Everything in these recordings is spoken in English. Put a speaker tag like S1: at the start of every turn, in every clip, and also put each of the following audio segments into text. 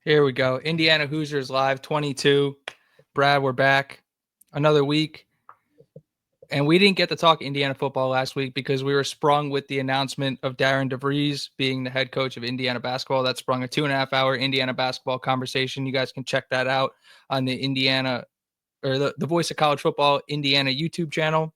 S1: Here we go. Indiana Hoosiers Live 22. Brad, we're back. Another week. And we didn't get to talk Indiana football last week because we were sprung with the announcement of Darren DeVries being the head coach of Indiana basketball. That sprung a 2.5 hour Indiana basketball conversation. You guys can check that out on the Indiana or the Voice of College Football Indiana YouTube channel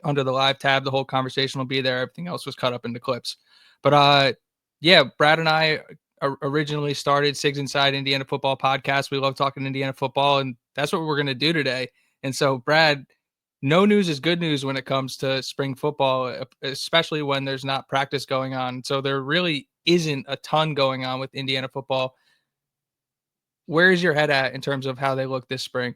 S1: under the live tab. The whole conversation will be there. Everything else was cut up into clips. But yeah, Brad and I originally started Sigs Inside Indiana Football Podcast. We love talking Indiana football, and that's what we're going to do today. And so, Brad, no news is good news when it comes to spring football, especially when there's not practice going on. So there really isn't a ton going on with Indiana football. Where is your head at in terms of how they look this spring?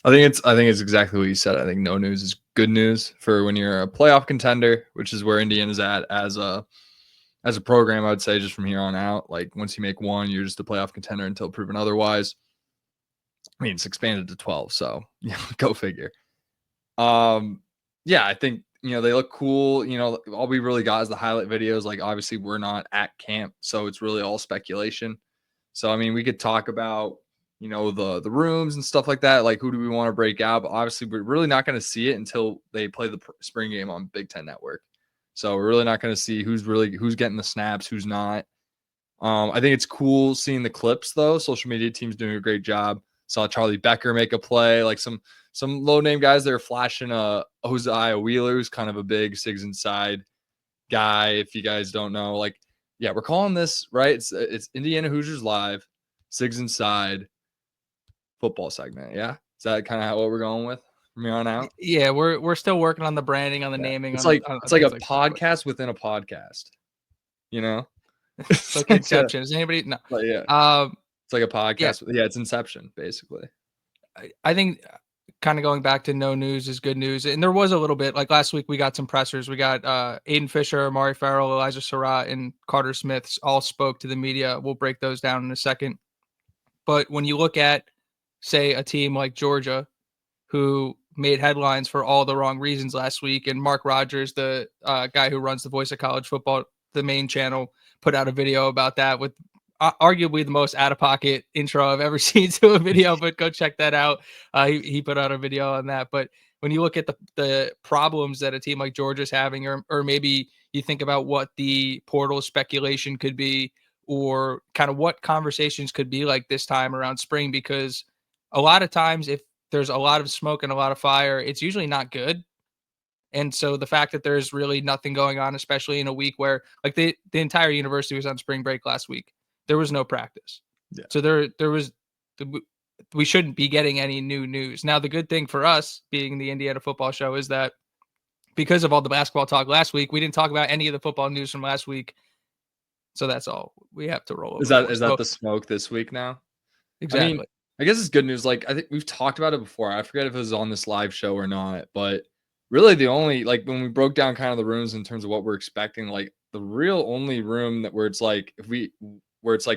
S2: I think it's exactly what you said. I think no news is good news for when you're a playoff contender, which is where Indiana's at as a program. I would say just from here on out, like once you make one, you're just a playoff contender until proven otherwise. I mean, it's expanded to 12, so yeah, go figure. Yeah, I think they look cool. All we really got is the highlight videos. Like obviously we're not at camp, so it's really all speculation. So I mean, we could talk about the rooms and stuff like that. Like who do we want to break out? But obviously we're really not going to see it until they play the spring game on Big Ten Network. So we're really not going to see who's getting the snaps, who's not. I think it's cool seeing the clips though. Social media team's doing a great job. Saw Charlie Becker make a play, like some low name guys that are flashing Hosea Wheeler, who's kind of a big Sigs Inside guy. If you guys don't know, like, yeah, we're calling this right. It's Indiana Hoosiers Live, Sigs Inside football segment. Yeah, is that kind of what we're going with from here on out?
S1: Yeah, we're still working on the branding, on the naming.
S2: It's
S1: on
S2: like
S1: the,
S2: it's like a
S1: podcast
S2: within a podcast.
S1: It's like Inception. Is anybody? No.
S2: Yeah. It's like a podcast.
S1: Yeah,
S2: it's Inception, basically.
S1: I think kind of going back to no news is good news. And there was a little bit, like last week, we got some pressers. We got Aiden Fisher, Amari Farrell, Elijah Surratt, and Carter Smith all spoke to the media. We'll break those down in a second. But when you look at, say, a team like Georgia, who made headlines for all the wrong reasons last week, and Mark Rogers, the guy who runs the Voice of College Football, the main channel, put out a video about that with arguably the most out-of-pocket intro I've ever seen to a video, but go check that out. He put out a video on that. But when you look at the problems that a team like Georgia's having, or maybe you think about what the portal speculation could be, or kind of what conversations could be like this time around spring, because a lot of times if there's a lot of smoke and a lot of fire, it's usually not good. And so the fact that there's really nothing going on, especially in a week where like the entire university was on spring break last week, there was no practice.
S2: Yeah.
S1: So we shouldn't be getting any new news. Now, the good thing for us being the Indiana football show is that because of all the basketball talk last week, we didn't talk about any of the football news from last week. So that's all we have to roll over.
S2: Is that the smoke this week now?
S1: Exactly.
S2: I mean, I guess it's good news. Like I think we've talked about it before. I forget if it was on this live show or not, but really the only, like when we broke down kind of the rooms in terms of what we're expecting, like the real only room that where it's like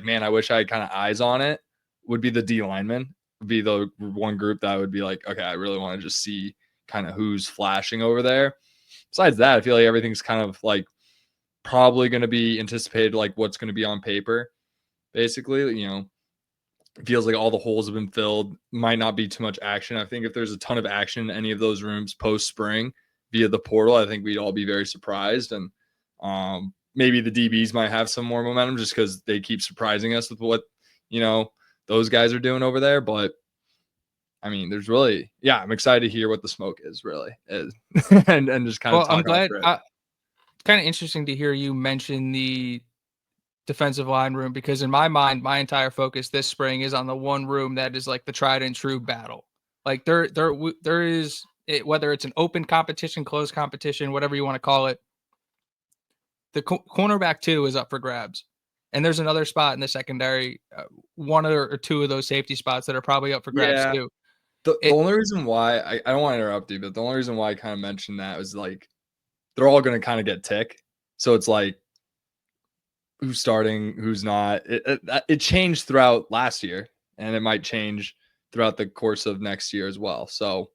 S2: man, I wish I had kind of eyes on it, would be the D linemen. Would be the one group that would be like, okay, I really want to just see kind of who's flashing over there. Besides that, I feel like everything's kind of like probably going to be anticipated, like what's going to be on paper. Basically, it feels like all the holes have been filled. Might not be too much action. I think if there's a ton of action in any of those rooms post spring via the portal, I think we'd all be very surprised. And maybe the DBs might have some more momentum just because they keep surprising us with what those guys are doing over there. But I mean, there's really, I'm excited to hear what the smoke is really, and just kind of.
S1: Well, I'm glad. It's kind of interesting to hear you mention the defensive line room, because in my mind, my entire focus this spring is on the one room that is like the tried and true battle. Like there is it, whether it's an open competition, closed competition, whatever you want to call it. The cornerback 2 is up for grabs, and there's another spot in the secondary, one or two of those safety spots that are probably up for grabs too.
S2: The only reason why I don't want to interrupt you, but the only reason why I kind of mentioned that was like they're all going to kind of get tick, so it's like who's starting, who's not. It changed throughout last year, and it might change throughout the course of next year as well. So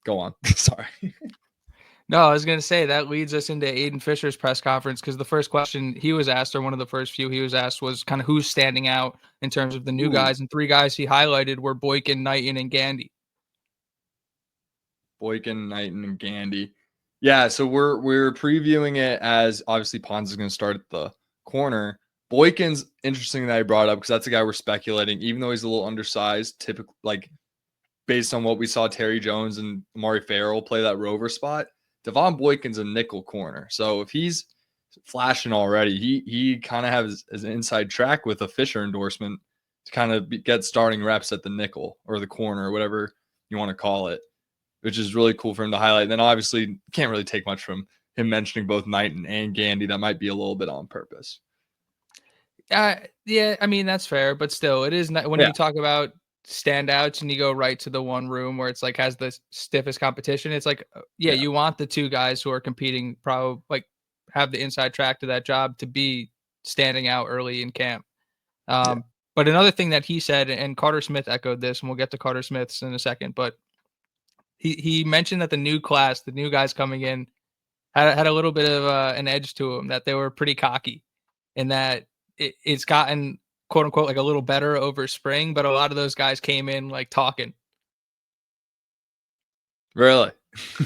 S2: go on. Sorry.
S1: No, I was gonna say that leads us into Aiden Fisher's press conference because the first question he was asked, or one of the first few he was asked, was kind of who's standing out in terms of the new
S2: Ooh,
S1: guys, and 3 guys he highlighted were Boykin, Knighton, and Gandy.
S2: Boykin, Knighton, and Gandy. Yeah, so we're previewing it as obviously Pons is going to start at the corner. Boykin's interesting that I brought up because that's a guy we're speculating, even though he's a little undersized, typically like based on what we saw Terry Jones and Amari Farrell play that rover spot. Devon Boykin's a nickel corner. So if he's flashing already, he kind of has an inside track with a Fisher endorsement to kind of get starting reps at the nickel or the corner or whatever you want to call it, which is really cool for him to highlight. And then obviously can't really take much from him mentioning both Knighton and Gandy. That might be a little bit on purpose.
S1: Yeah, I mean that's fair, but still, it is not when
S2: Yeah.
S1: you talk about standouts and you go right to the one room where it's like has the stiffest competition. It's like, yeah,
S2: Yeah.
S1: you want the 2 guys who are competing, probably like have the inside track to that job to be standing out early in camp.
S2: Yeah.
S1: But another thing that he said, and Carter Smith echoed this, and we'll get to Carter Smith's in a second, but he mentioned that the new class, the new guys coming in, had a little bit of an edge to them, that they were pretty cocky, and that it's gotten quote unquote like a little better over spring, but a lot of those guys came in like talking.
S2: Really?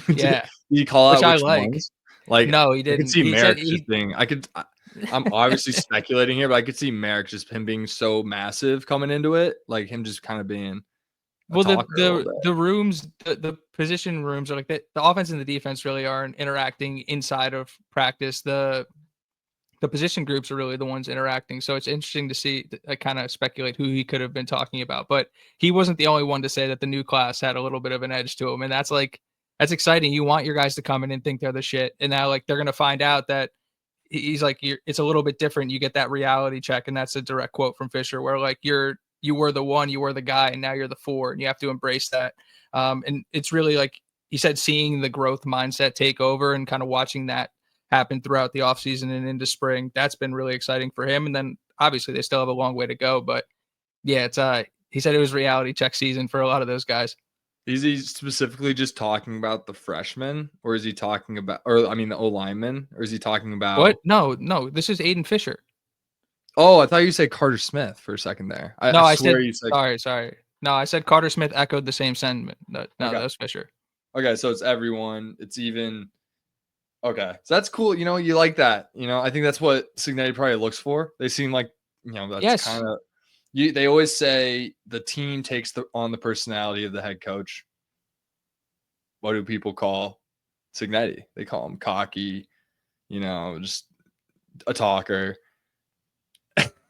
S2: Did
S1: Yeah,
S2: you call
S1: which
S2: out
S1: I
S2: which
S1: like.
S2: ones? Like,
S1: No, he
S2: I could
S1: didn't.
S2: see
S1: He said
S2: Merrick just
S1: he
S2: being I'm obviously speculating here, but I could see Merrick just him being so massive coming into it, like him just kind of being a
S1: well,
S2: talker a little bit.
S1: the rooms, the position rooms are like the offense and the defense really aren't interacting inside of practice. The position groups are really the ones interacting. So it's interesting to see, kind of speculate who he could have been talking about. But he wasn't the only one to say that the new class had a little bit of an edge to him. And that's exciting. You want your guys to come in and think they're the shit. And now like they're going to find out that he's like, it's a little bit different. You get that reality check. And that's a direct quote from Fisher where like you were the one, you were the guy, and now you're the 4, and you have to embrace that. And it's really like he said, seeing the growth mindset take over and kind of watching that happen throughout the offseason and into spring. That's been really exciting for him. And then obviously they still have a long way to go. But yeah, it's he said it was reality check season for a lot of those guys.
S2: Is he specifically just talking about the freshmen, or is he talking about, or I mean, the O lineman, or is he talking
S1: What?
S2: about?
S1: No, no, this is Aiden Fisher.
S2: Oh, I thought you said Carter Smith for a second there. I
S1: No, I
S2: swear
S1: said
S2: you said.
S1: sorry. No, I said Carter Smith echoed the same sentiment. No, that
S2: Okay.
S1: was Fisher.
S2: Okay, so it's everyone. It's even. Okay, so that's cool. You like that. I think that's what Cignetti probably looks for. They seem like that's
S1: Yes.
S2: kind of you. They always say the team takes on the personality of the head coach. What do people call Cignetti? They call him cocky. Just a talker.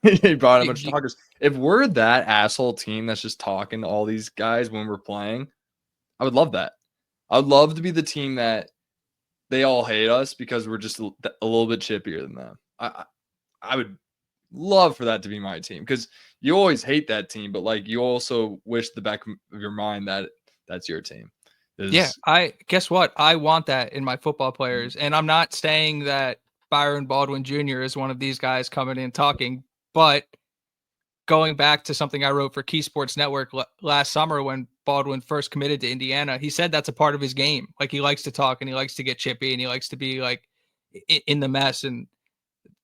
S2: He brought a bunch of talkers. If we're that asshole team that's just talking to all these guys when we're playing, I would love that. I would love to be the team that they all hate us because we're just a little bit chippier than them. I would love for that to be my team because you always hate that team, but like you also wish the back of your mind that that's your team.
S1: Yeah,
S2: Is
S1: I guess what? I want that in my football players. And I'm not saying that Byron Baldwin Jr. is one of these guys coming in talking, but going back to something I wrote for Key Sports Network last summer when Baldwin first committed to Indiana, he said that's a part of his game. Like he likes to talk and he likes to get chippy and he likes to be like in the mess. And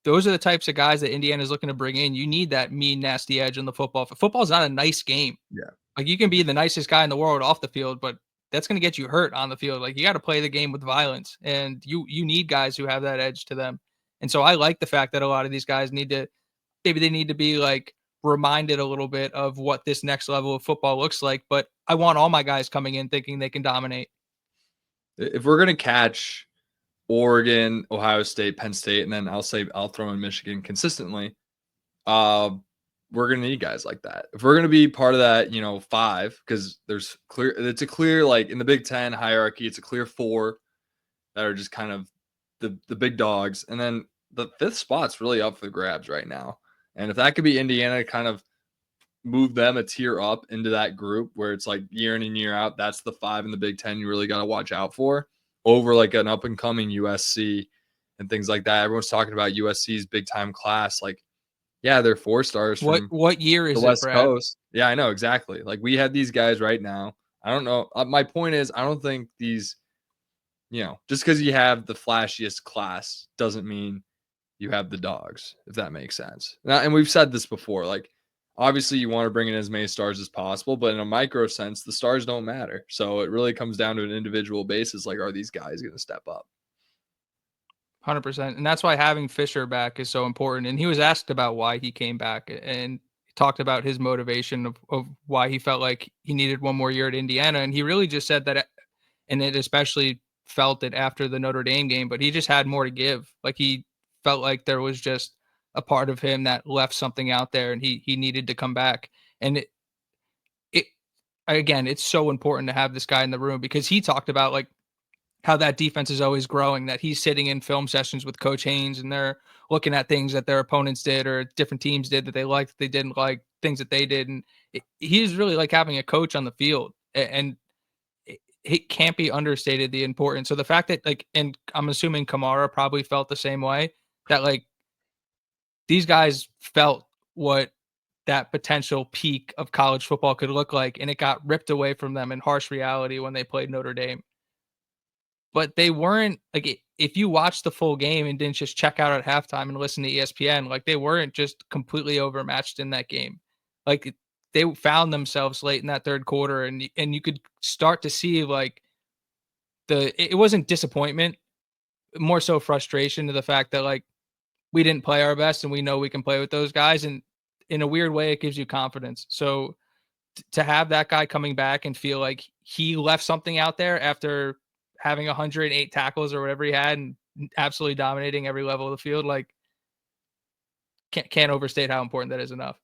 S1: those are the types of guys that Indiana is looking to bring in. You need that mean, nasty edge in the football. Football's not a nice game.
S2: yeah.
S1: Like you can be the nicest guy in the world off the field, but that's going to get you hurt on the field. Like you got to play the game with violence, and you need guys who have that edge to them. And so I like the fact that a lot of these guys maybe they need to be like reminded a little bit of what this next level of football looks like. But I want all my guys coming in thinking they can dominate.
S2: If we're gonna catch Oregon, Ohio State, Penn State, and then I'll throw in Michigan consistently. We're gonna need guys like that. If we're gonna be part of that, 5, because it's a clear like in the Big Ten hierarchy, it's a clear 4 that are just kind of the big dogs, and then the 5th spot's really up for the grabs right now. And if that could be Indiana, kind of move them a tier up into that group where it's like year in and year out, that's the 5 in the Big Ten you really got to watch out for over like an up and coming USC and things like that. Everyone's talking about USC's big time class. Like, yeah, they're 4 stars from
S1: What year
S2: the
S1: is it,
S2: West
S1: Brad?
S2: Coast. Yeah, I know exactly. Like we have these guys right now. I don't know. My point is, I don't think these just because you have the flashiest class doesn't mean you have the dogs, if that makes sense. And we've said this before, like, obviously you want to bring in as many stars as possible, but in a micro sense, the stars don't matter. So it really comes down to an individual basis. Like, are these guys going to step up?
S1: 100%. And that's why having Fisher back is so important. And he was asked about why he came back and talked about his motivation of why he felt like he needed one more year at Indiana. And he really just said that, and it especially felt it after the Notre Dame game, but he just had more to give. Like he felt like there was just a part of him that left something out there and he needed to come back. And it again, it's so important to have this guy in the room because he talked about like how that defense is always growing, that he's sitting in film sessions with Coach Haynes and they're looking at things that their opponents did or different teams did that they liked, that they didn't like, things that they did. And he's really like having a coach on the field. And it can't be understated the importance. So the fact that like, and I'm assuming Kamara probably felt the same way, that like these guys felt what that potential peak of college football could look like. And it got ripped away from them in harsh reality when they played Notre Dame. But they weren't like if you watched the full game and didn't just check out at halftime and listen to ESPN, like they weren't just completely overmatched in that game. Like they found themselves late in that third quarter, and you could start to see like it wasn't disappointment, more so frustration to the fact that like we didn't play our best and we know we can play with those guys, and in a weird way it gives you confidence. So to have that guy coming back and feel like he left something out there after having 108 tackles or whatever he had and absolutely dominating every level of the field, like can't overstate how important that is enough.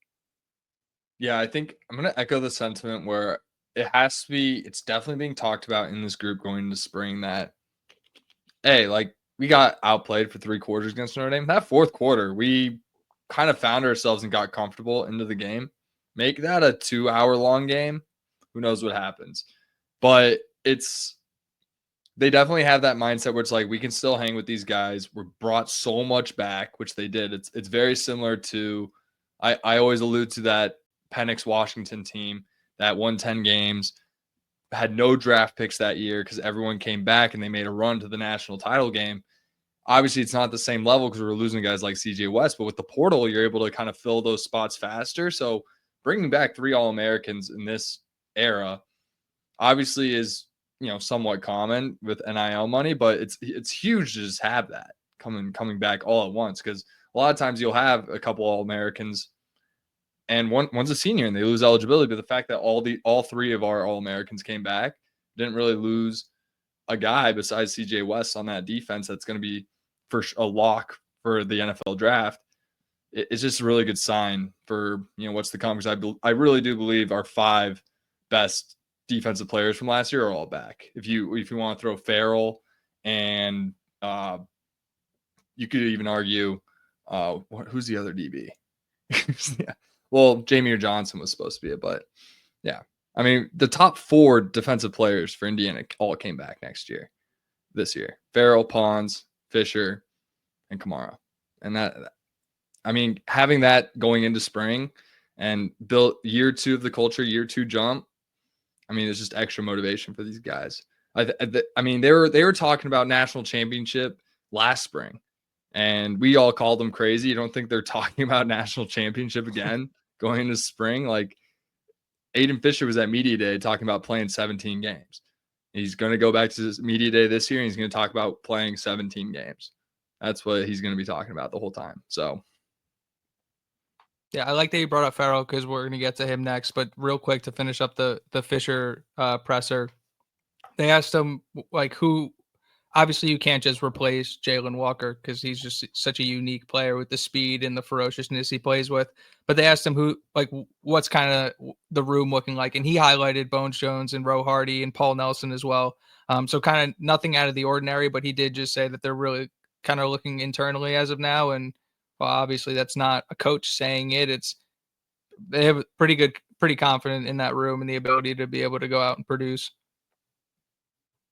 S2: Yeah, I think I'm going to echo the sentiment where it's definitely being talked about in this group going into spring that, hey, like we got outplayed for 3 quarters against Notre Dame. That fourth quarter, we kind of found ourselves and got comfortable into the game. Make that a 2-hour long game. Who knows what happens? But they definitely have that mindset where it's like we can still hang with these guys. We're brought so much back, which they did. It's very similar to I always allude to that Penix Washington team that won 10 games, had no draft picks that year because everyone came back and they made a run to the national title game. Obviously, it's not the same level because we're losing guys like CJ West, but with the portal, you're able to kind of fill those spots faster. So bringing back 3 All-Americans in this era obviously is somewhat common with NIL money, but it's huge to just have that coming back all at once because a lot of times you'll have a couple All-Americans and one's a senior and they lose eligibility. But the fact that all 3 of our All-Americans came back, didn't really lose a guy besides CJ West on that defense that's going to be for a lock for the NFL draft. It's just a really good sign for what's to come because I really do believe our 5 best defensive players from last year are all back. If you want to throw Farrell and you could even argue who's the other DB? Yeah. Well, Jameer Johnson was supposed to be it, but yeah. I mean, the top 4 defensive players for Indiana all came back this year. Farrell, Pons, Fisher, and Kamara. And I mean, having that going into spring and built year 2 of the culture, year 2 jump, I mean, it's just extra motivation for these guys. I mean, they were talking about national championship last spring, and we all called them crazy. You don't think they're talking about national championship again going into spring? Like Aiden Fisher was at media day talking about playing 17 games. He's going to go back to media day this year, and he's going to talk about playing 17 games. That's what he's going to be talking about the whole time. So.
S1: Yeah, I like that you brought up Farrell because we're going to get to him next. But real quick to finish up the Fisher presser, they asked him like who. Obviously, you can't just replace Jalen Walker because he's just such a unique player with the speed and the ferociousness he plays with. But they asked him what's kind of the room looking like, and he highlighted Bones Jones and Roe Hardy and Paul Nelson as well. So kind of nothing out of the ordinary, but he did just say that they're really kind of looking internally as of now. And well, obviously that's not a coach saying it. They have pretty confident in that room and the ability to be able to go out and produce.